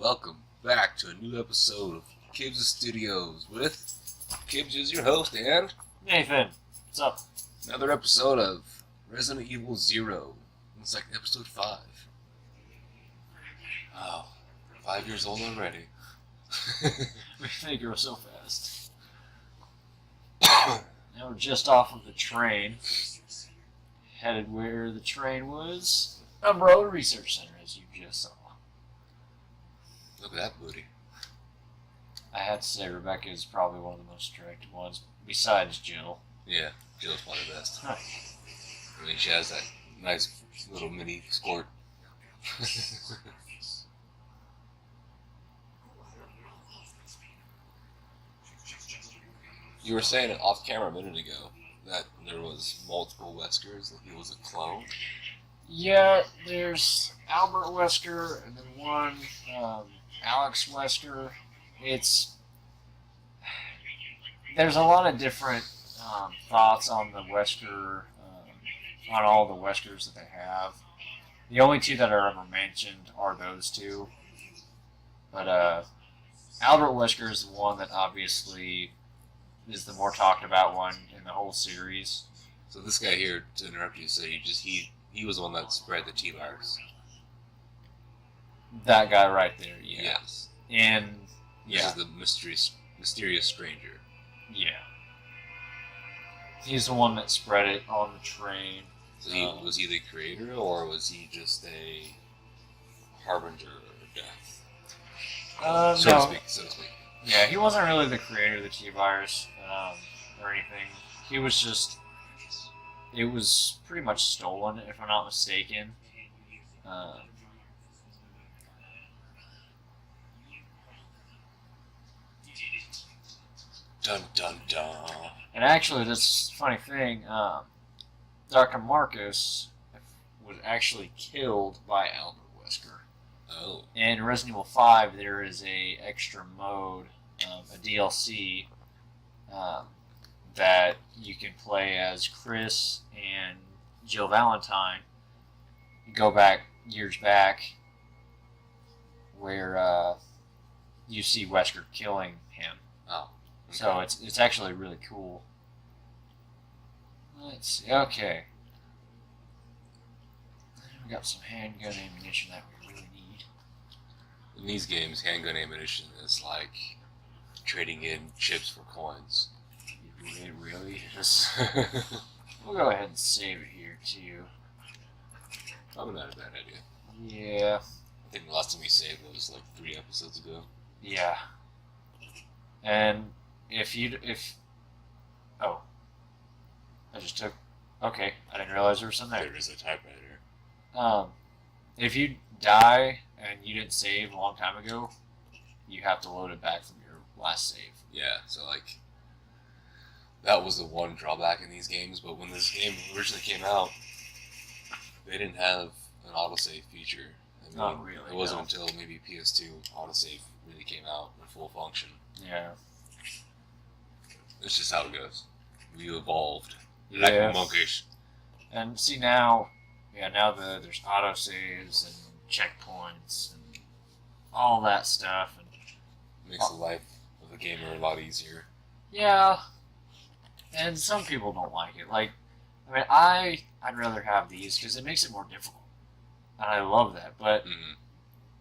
welcome back to a new episode of Kibbs Studios with Kibbs is your host and Nathan, what's up? Another episode of Resident Evil 0. It's like episode 5. Wow, 5 years old already. They grow so fast. Now we're just off of the train, headed where the train was. Umbrella Research Center, as you just saw. Look at that booty. I had to say Rebecca is probably one of the most attractive ones, besides Jill. Yeah, Jill's probably the best. Huh. I mean, she has that nice little mini skirt. You were saying off camera a minute ago that there was multiple Weskers, that he was a clone. Yeah, there's Albert Wesker, and then one, Alex Wesker. There's a lot of different thoughts on the Wesker, on all the Weskers that they have. The only two that are ever mentioned are those two. But Albert Wesker is the one that obviously is the more talked about one in the whole series. So this guy here, to interrupt you, so he was the one that spread the T-virus. That guy right there, yeah. Yes. And This is the mysterious stranger. yeah. He's the one that spread it on the train. So was he the creator, or was he just a harbinger of death? So to speak. Yeah, he wasn't really the creator of the T-virus or anything. He was just... It was pretty much stolen, if I'm not mistaken. Dun dun dun. And actually, this funny thing, Dr. Marcus was actually killed by Albert Wesker. Oh. In Resident Evil 5, there is a extra mode, a DLC, that you can play as Chris and Jill Valentine. You go back years back, where you see Wesker killing him. Oh. Okay. So it's actually really cool. Let's see. Okay. We got some handgun ammunition that we really need. In these games, handgun ammunition is like trading in chips for coins. It really is. We'll go ahead and save it here, too. Probably not a bad idea. Yeah. I think the last time we saved was like 3 episodes ago. Yeah. And oh. I just took... Okay, I didn't realize there was some there. There is a typewriter. If you die and you didn't save a long time ago, you have to load it back from your last save. Yeah, so like... That was the one drawback in these games, but when this game originally came out, they didn't have an autosave feature. I mean, Not really. It wasn't until maybe PS2 autosave really came out in full function. Yeah. It's just how it goes. We evolved. Yeah. Like monkeys. And see now there's autosaves and checkpoints and all that stuff. And Makes the life of the gamer a lot easier. yeah. And some people don't like it. Like, I mean, I'd rather have these because it makes it more difficult. And I love that. But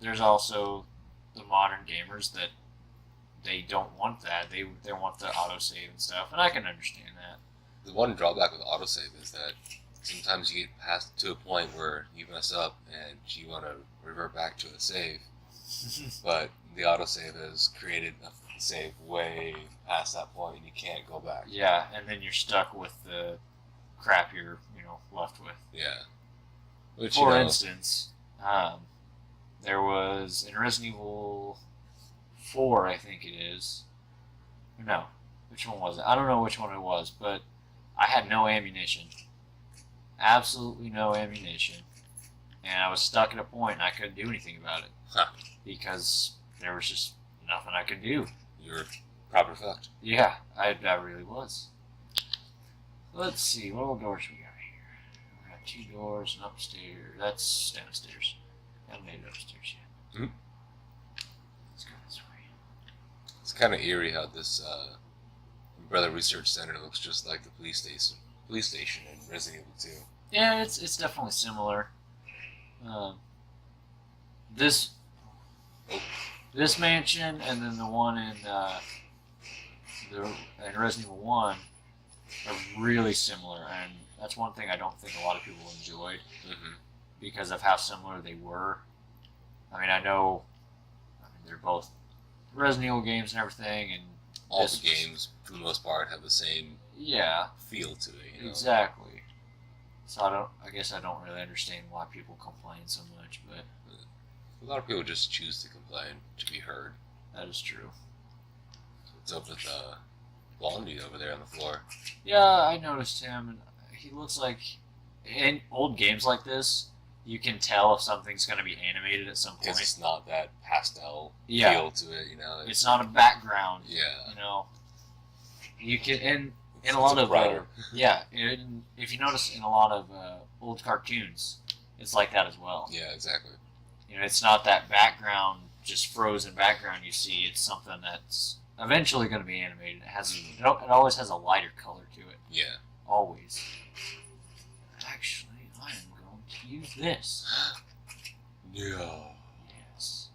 there's also the modern gamers that they don't want that. They want the autosave and stuff. And I can understand that. The one drawback with autosave is that sometimes you get past to a point where you mess up and you want to revert back to a save. But the autosave has created a save way past that point and you can't go back. Yeah, and then you're stuck with the crap you're, left with. Yeah. Which, For instance, there was in Resident Evil 4, I think it is. No, which one was it? I don't know which one it was, but I had no ammunition. Absolutely no ammunition. And I was stuck at a point and I couldn't do anything about it. Huh. Because there was just nothing I could do. You're proper fucked. Yeah, I really was. Let's see, what old doors we got here? We got 2 doors and upstairs. That's downstairs. Haven't made it upstairs yet. kind of eerie how this Umbrella Research Center looks just like the police station in Resident Evil 2. Yeah, it's definitely similar. This mansion and then the one in Resident Evil 1 are really similar, and that's one thing I don't think a lot of people enjoyed because of how similar they were. I mean, they're both Resident Evil games and everything, and all the games, for the most part, have the same feel to it. You know? Exactly. So I guess I don't really understand why people complain so much, but a lot of people just choose to complain to be heard. That is true. What's up with Blondie over there on the floor? Yeah, I noticed him, and he looks like in old games like this, you can tell if something's going to be animated at some point. Because it's not that pastel feel to it, you know. It's not a background. Yeah. You know, you can in a lot of if you notice in a lot of old cartoons, it's like that as well. Yeah, exactly. You know, it's not that background, just frozen background you see. It's something that's eventually going to be animated. It always has a lighter color to it. Yeah. Always. Actually, I am going to use this. No. Yes.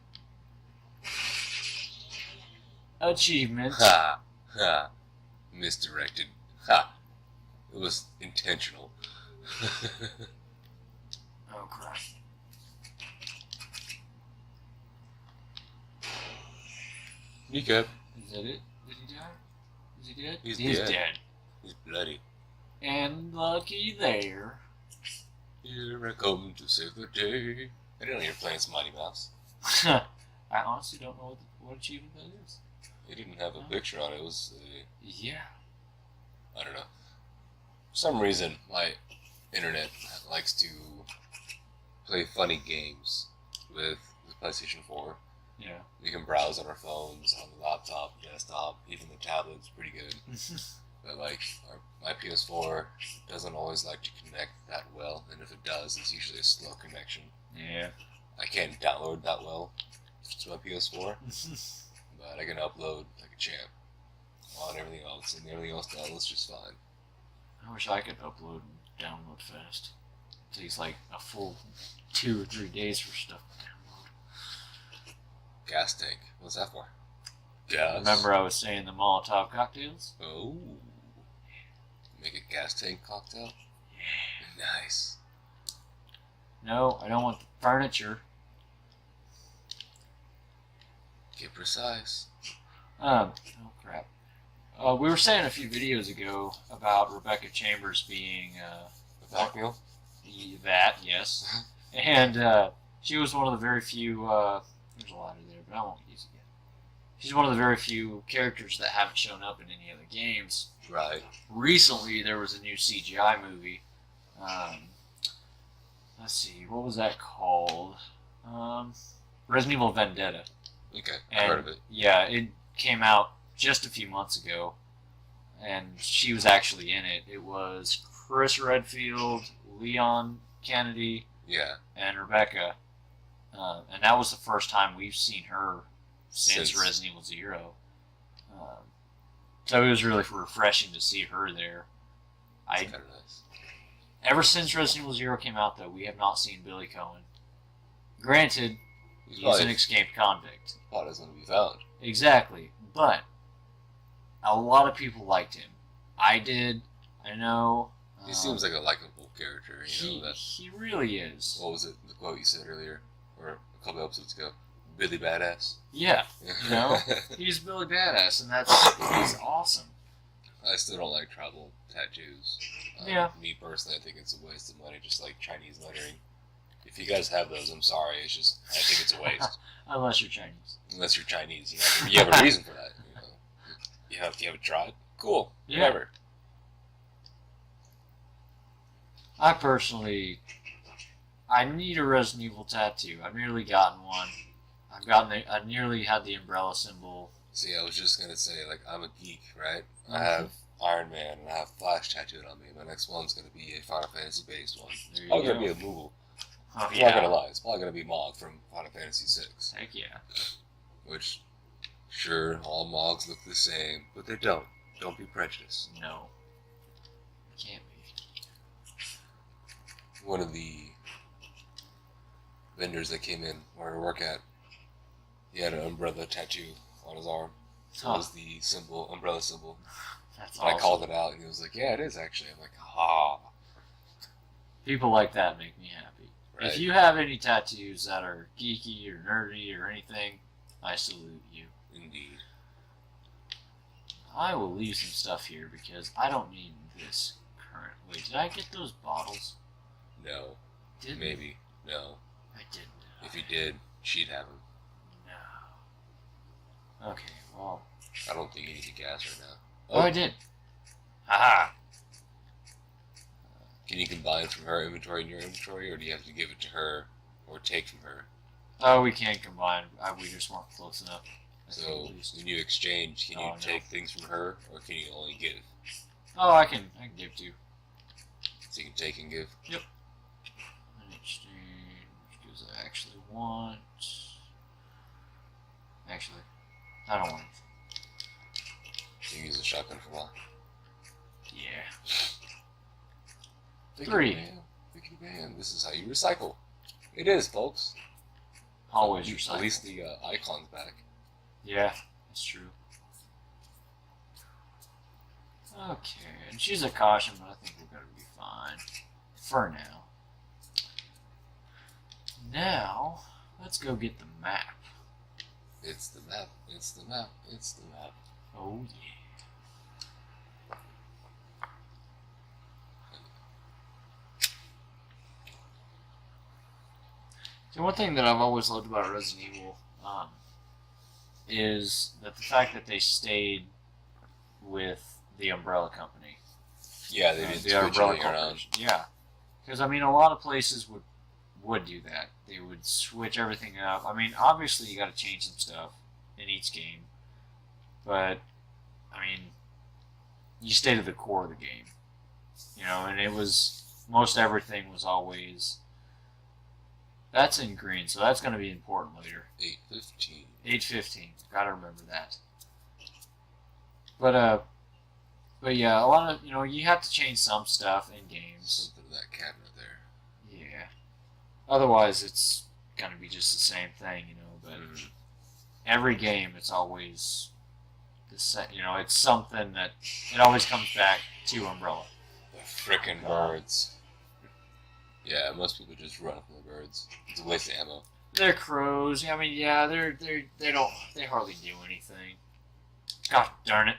Achievement. Ha! Ha! Misdirected. Ha! It was intentional. Oh, crap. Kneecap. Is that it? Did he die? Is he dead? He's dead. He's bloody. And lucky there. Here I come to save the day. I didn't know you were playing some Mighty Mouse. I honestly don't know what achievement that is. It didn't have a picture on it. It was yeah. I don't know. For some reason, my internet likes to play funny games with the PlayStation 4. Yeah. We can browse on our phones, on the laptop, desktop, even the tablet's pretty good. But like, my PS4 doesn't always like to connect that well, and if it does, it's usually a slow connection. Yeah. I can't download that well to my PS4, but I can upload like a champ on everything else, and everything else downloads just fine. I wish I could upload and download fast. It takes like a full 2 or 3 days for stuff to download. Gas tank. What's that for? Gas. Remember I was saying the Molotov cocktails? Oh. Make a gas tank cocktail? Yeah. Nice. No, I don't want the furniture. Get precise. Oh crap. We were saying a few videos ago about Rebecca Chambers being The blackmail? that, yes. And she was one of the very few there's a lot in there, but I won't use it yet. She's one of the very few characters that haven't shown up in any other games. Right. Recently, there was a new CGI movie. Let's see, what was that called? Resident Evil Vendetta. Okay, I've heard of it. Yeah, it came out just a few months ago, and she was actually in it. It was Chris Redfield, Leon Kennedy, and Rebecca. And that was the first time we've seen her since Resident Evil 0. So it was really refreshing to see her there. That's kind of nice. Ever since Resident Evil 0 came out, though, we have not seen Billy Cohen. Granted, he's an escaped convict. Plot is going to be found. Exactly, but a lot of people liked him. I did. I know. He seems like a likable character. He really is. What was it? The quote you said earlier, or a couple episodes ago. Billy Badass. Yeah, he's Billy Badass, and he's awesome. I still don't like tribal tattoos. Me personally, I think it's a waste of money, just like Chinese lettering. If you guys have those, I'm sorry. I think it's a waste. Unless you're Chinese. Unless you're Chinese, you have a reason for that. You haven't tried? Cool. Yeah. Whatever. I need a Resident Evil tattoo. I've nearly gotten one. I nearly had the umbrella symbol. See, I was just gonna say, like, I'm a geek, right? I have Iron Man and I have Flash tattooed on me. My next one's gonna be a Final Fantasy based one. It's probably gonna be a Moogle. Oh, I'm not gonna lie, it's probably gonna be Mog from Final Fantasy VI. Heck yeah. Which Sure, all Mogs look the same, but they don't. Don't be prejudiced. No. Can't be. One of the vendors that came in where I work at, he had an umbrella tattoo on his arm. It was the symbol, umbrella symbol. That's and awesome. I called it out, and he was like, "Yeah, it is actually." I'm like, "Ah." People like that make me happy. Right. If you have any tattoos that are geeky or nerdy or anything, I salute you. Indeed. I will leave some stuff here because I don't need this currently. Did I get those bottles? No. Didn't. Maybe. No. I didn't. If you did, she'd have them. No. Okay, well. I don't think you need the gas right now. Oh, I did. Haha. Can you combine from her inventory and your inventory, or do you have to give it to her or take from her? Oh, we can't combine. We just weren't close enough. So when you exchange, can you take things from her, or can you only give? Oh, I can give to you. So you can take and give? Yep. An exchange, because I actually want... Actually, I don't want it. So you use a shotgun for a while? Yeah. Thank 3. You, man. Thank you, man. This is how you recycle. It is, folks. Always recycle. At least the icon's back. Yeah, that's true. Okay, and she's a caution, but I think we're going to be fine. For now. Now, let's go get the map. It's the map. It's the map. It's the map. Oh, yeah. So one thing that I've always loved about Resident Evil is that the fact that they stayed with the Umbrella Company. Yeah, they didn't the switch Umbrella anything around. Corporation. Yeah, because I mean, a lot of places would do that. They would switch everything up. I mean, obviously you got to change some stuff in each game, but I mean, you stay to the core of the game, you know. And it was most everything was always. That's in green, so that's going to be important later. 8:15. 8:15. Got to remember that. But yeah, a lot of you have to change some stuff in games. Something in that cabinet there. Yeah. Otherwise, it's going to be just the same thing, But every game, it's always the same. It's something that it always comes back to Umbrella. The frickin' birds. Yeah, most people just run from the birds. It's a waste of ammo. They're crows. I mean, yeah, they hardly do anything. God darn it.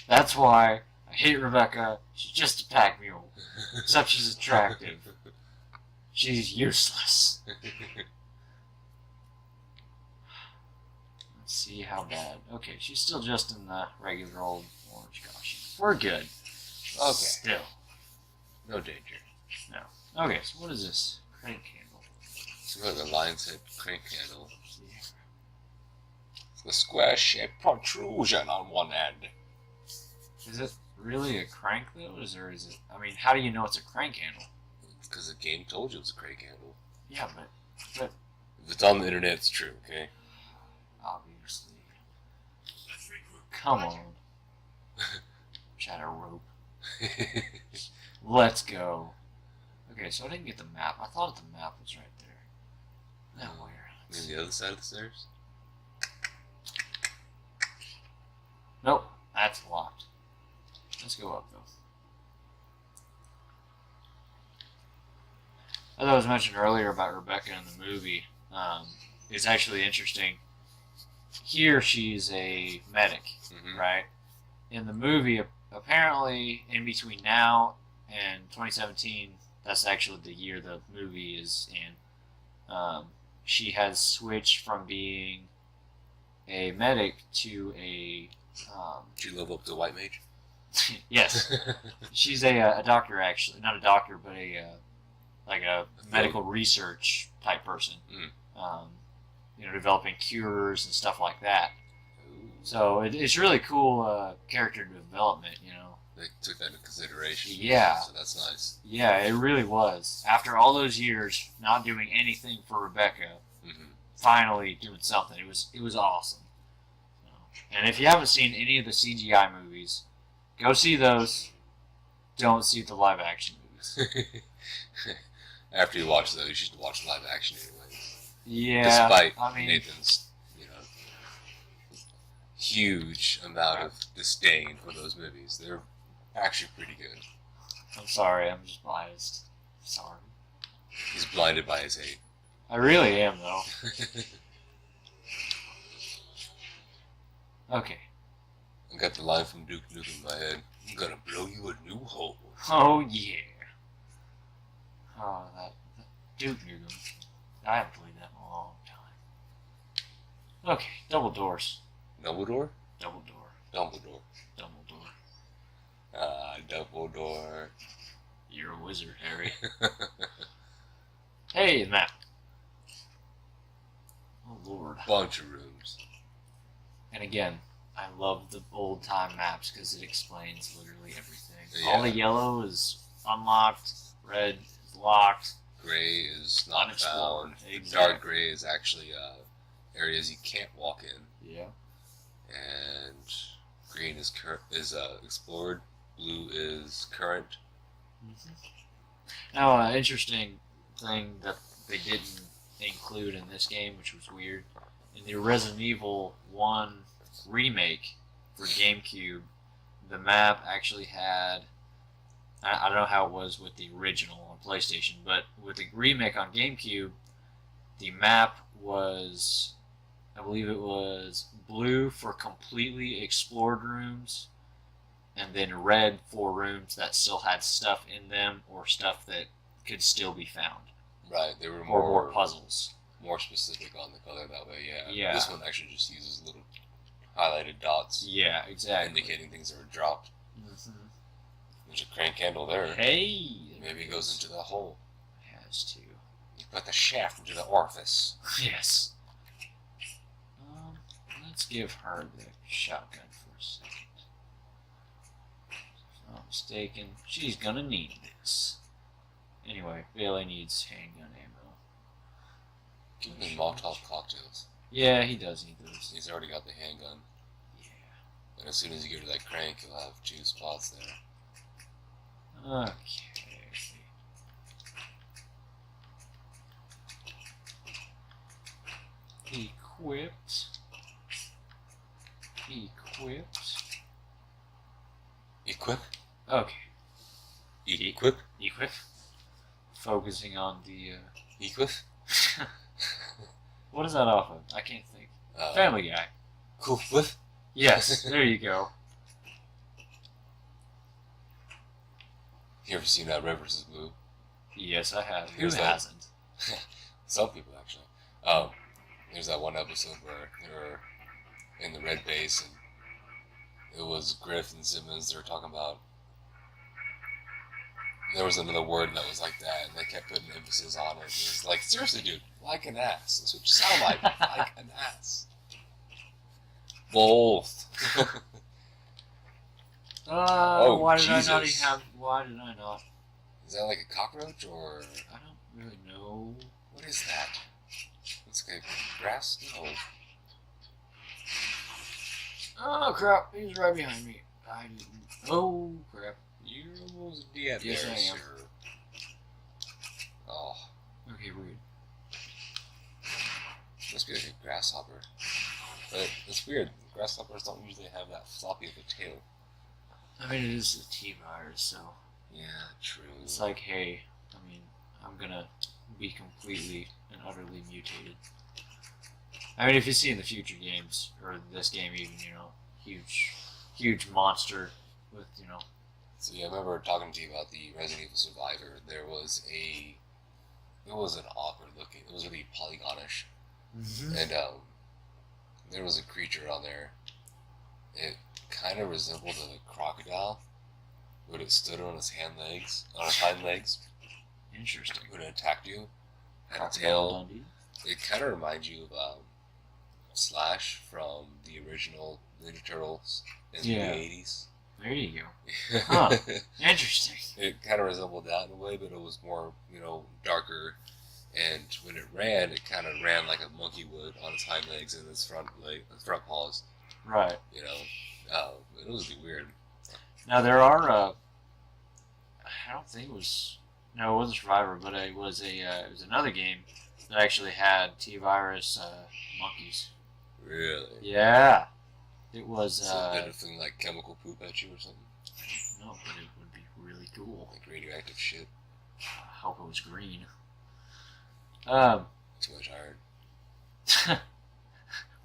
That's why I hate Rebecca. She's just a pack mule. Except she's attractive. She's useless. Let's see how bad. Okay, she's still just in the regular old orange costume. We're good. Okay. Still. No danger. No. Okay, so what is this? Crank candle. It's got a lion's head crank handle. It's a square-shaped protrusion on one end. Is it really a crank, though? Or is it... I mean, how do you know it's a crank handle? Because the game told you it was a crank handle. Yeah, but... If it's on the internet, it's true, okay? Obviously. Come on. Shadow rope. Let's go. Okay, so I didn't get the map. I thought the map was right there. Now where? On the other side of the stairs? Nope, that's locked. Let's go up, though. As I was mentioned earlier about Rebecca in the movie, it's actually interesting. Here, she's a medic, right? In the movie, apparently, in between now and 2017, that's actually the year the movie is in, she has switched from being a medic to a... Did you level up to white mage? Yes. She's a doctor, actually. Not a doctor, but a medical research type person. Developing cures and stuff like that. Ooh. So it's really cool character development, They took that into consideration. Yeah. So that's nice. Yeah, it really was. After all those years not doing anything for Rebecca, finally doing something. It was awesome. And if you haven't seen any of the CGI movies, go see those. Don't see the live action movies. After you watch those, you should watch live action anyways. Yeah, Despite I mean, Nathan's, huge amount of disdain for those movies, they're actually pretty good. I'm sorry, I'm just biased. Sorry. He's blinded by his hate. I really am, though. Okay. I got the line from Duke Nukem in my head. I'm gonna blow you a new hole. Oh, yeah. Oh, that Duke Nukem. I haven't played that in a long time. Okay, double doors. Dumbledore? Double door. Dumbledore. Double door. Dumbledore. You're a wizard, Harry. Hey, map. Oh, Lord. Bunch of rooms. And again, I love the old time maps because it explains literally everything. Yeah. All the yellow is unlocked, red is locked. Gray is not Unexplored. found. Exactly. Dark gray is actually areas you can't walk in. Yeah. And green is explored. Blue is current. Mm-hmm. Now, interesting thing that they didn't include in this game, which was weird, in the Resident Evil 1 remake for GameCube, the map actually had, I don't know how it was with the original on PlayStation, but with the remake on GameCube, the map was, I believe it was blue for completely explored rooms, and then red for rooms that still had stuff in them or stuff that could still be found. Right, they were Or more more puzzles. more specific on the color that way, yeah. Yeah. This one actually just uses little highlighted dots Yeah, exactly. indicating things that were dropped. Mm-hmm. There's a crank handle there. Hey! Maybe it goes into the hole. Has to. You put the shaft into the orifice. Yes. Let's give her the shotgun for a second. If I'm not mistaken, she's gonna need this. Anyway, Bailey needs handgun ammo. Give him Molotov cocktails. Yeah, he does need those. He's already got the handgun. Yeah. And as soon as you get to that crank, you'll have 2 spots there. Okay. Equipped. Equip? Okay. Equip? Equip. Focusing on the. Equip? What is that off of? I can't think. Family Guy. Cool whip? Yes, there you go. You ever seen Red vs. Blue? Yes, I have. Who Here's that. hasn't? Some people, actually. There's that one episode where they were in the red base, and it was Griff and Simmons they were talking about. There was another word that was like that, and they kept putting emphasis on it. It was like, seriously, dude, like an ass. That's what you sound like. Like an ass. Both. Why did Jesus. I not even have? Why did I not? Is that like a cockroach, or I don't really know. what is that? Looks like grass? No. Oh crap! He's right behind me. I didn't. Oh crap! You're almost dead Yes, there, I am. sir. Oh, Okay, weird. must be like a grasshopper. But it's weird. Grasshoppers don't usually have that floppy of a tail. I mean, it is the T-virus, so Yeah, true. it's like, hey, I mean, I'm gonna be completely and utterly mutated. I mean, if you see in the future games, or this game even, huge monster with, So yeah, I remember talking to you about the Resident Evil Survivor. It was an awkward looking. It was really polygonish, and there was a creature on there. It kind of resembled a crocodile, but it stood on its hind legs. Interesting. When it attacked you, had a Crocodile tail. Dundee. It kind of reminds you of Slash from the original Ninja Turtles in Yeah. the 80s. There you go. Huh. Interesting. It kind of resembled that in a way, but it was more, darker And when it ran, it kind of ran like a monkey would on its hind legs and its front front paws. Right. You know, it was weird. Now there are. I don't think it was. No, it wasn't Survivor, but it was another game that actually had T-virus monkeys. Really? Yeah. It was. So anything like chemical poop at you or something? No, but it would be really cool. Like radioactive shit. I hope it was green. Too much iron.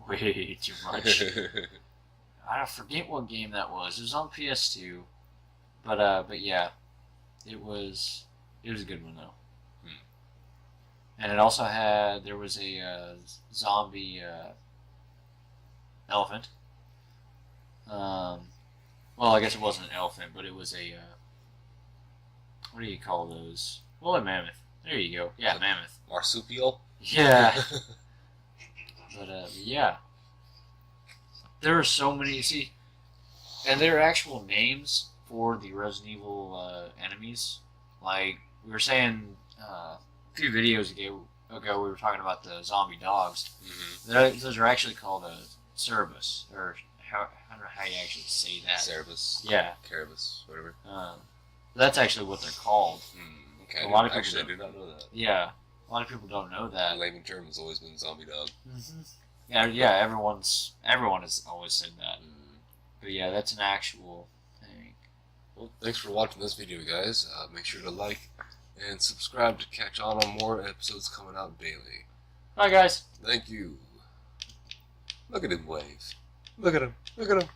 Way too much. I forget what game that was. It was on PS2, but yeah, it was a good one though. And it also had there was a zombie elephant. Well, I guess it wasn't an elephant, but it was a what do you call those? Well, a mammoth. There you go. Yeah, mammoth. Marsupial. Yeah. But yeah, there are so many. See, and there are actual names for the Resident Evil enemies. Like we were saying a few videos ago, we were talking about the zombie dogs. Mm-hmm. Those are actually called Cerebus, or I don't know how you actually say that. Cerebus. Yeah. Caribus, whatever. That's actually what they're called. Okay. A lot of people actually, I do not know that. Yeah. A lot of people don't know that. The layman term has always been zombie dog. Yeah, yeah. Everyone has always said that. But yeah, that's an actual thing. Well, thanks for watching this video, guys. Make sure to like and subscribe to catch on more episodes coming out daily. Bye, guys. Thank you. Look at him wave. Look at him. Look at him.